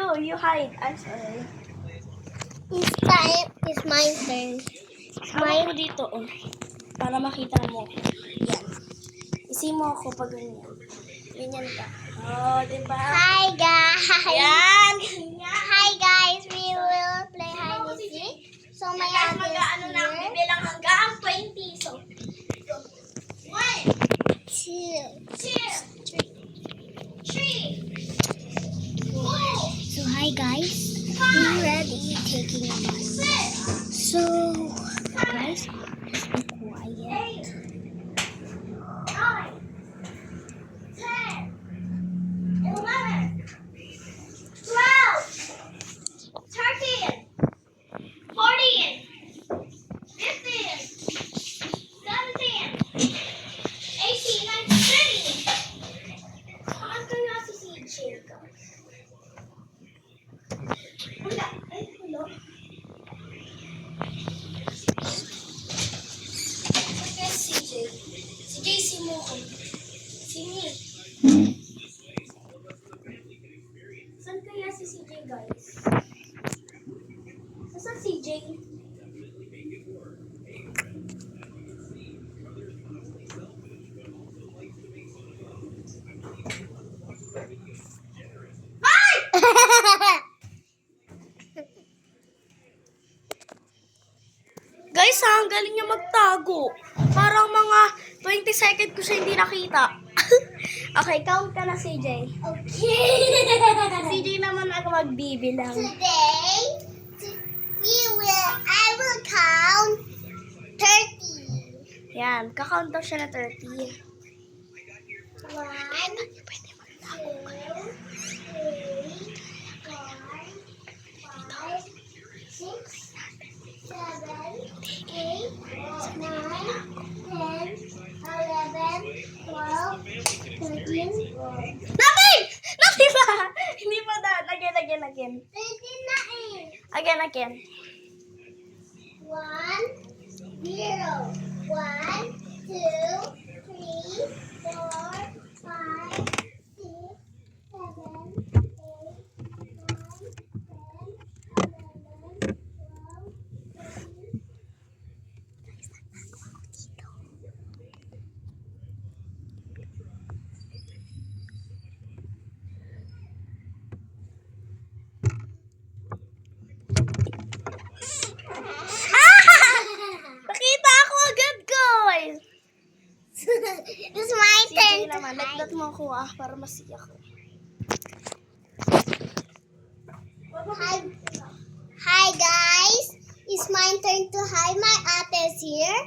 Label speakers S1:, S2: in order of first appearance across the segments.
S1: You hide. I'm sorry.
S2: It's my turn.
S1: Hawak mo dito, oh. Para makita mo. Yan. Isi mo ako pag ganyan. Ganyan ka. Oh, diba?
S2: Hi guys.
S1: Yan!
S2: Hi guys. We will play hide and seek. So my
S1: Guys,
S2: ate
S1: mag-ano
S2: is
S1: na,
S2: here.
S1: bibilang hanggang 20. So, 1,
S2: 2.
S1: 2, 3, 4,
S2: So hi guys. We're ready taking a bus.
S1: 6,
S2: So guys, be quiet.
S1: 9, 10, 11, 12, 13, 14, 15, 17, 18, 19, 20. Saan kaya si CJ, guys? Wala. Ay, hello. Saan kaya si CJ? Si JC mo ko. Sini. Saan kaya si CJ, guys? Saan si CJ? Guys, ang galing niya magtago. Parang mga 20 seconds ko siya hindi nakita. Okay, count ka na, CJ.
S2: Okay.
S1: CJ naman ako magbibilang.
S2: Today, I will count 30.
S1: Yan, kakount daw siya na 30.
S2: 1, 2, 3, 4, 5, 6, 7, 8, 9, 10, 11, 12, 13.
S1: Nothing! Nothing ba? Hindi pa daan. Again.
S2: 13 na eh.
S1: Again.
S2: 1, 0. 1, 2, 3, 4, 5,
S1: Nakita ako agad, guys!
S2: It's my
S1: CJ
S2: turn to
S1: naman,
S2: hide.
S1: nagdat mo ako para masiyak ko.
S2: Hi guys, it's my turn to hide. My ate is here.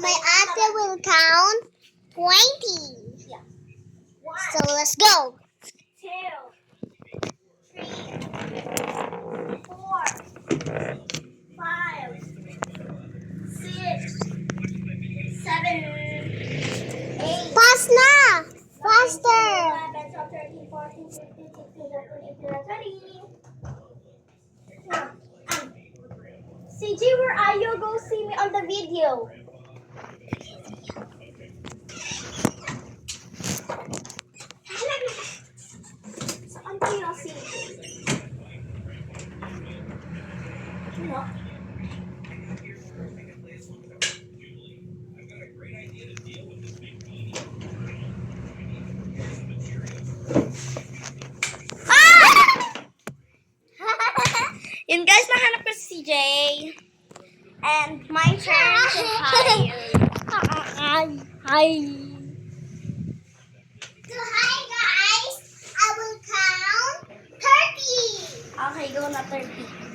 S2: My ate will count 20.
S1: Yeah.
S2: So let's go.
S1: 2, 3, 4, 5, 6, 7, 8,
S2: Fast na! Faster!
S1: 11, 12, 13, 14, 15, 16, 17, 18, 20. CJ, where are you? Go see me on the video. Saan kaya si Ano? Yun guys, nahanap ko si CJ. And my turn to hide. Hi.
S2: So hi guys, I will count 30.
S1: Okay, go na 30.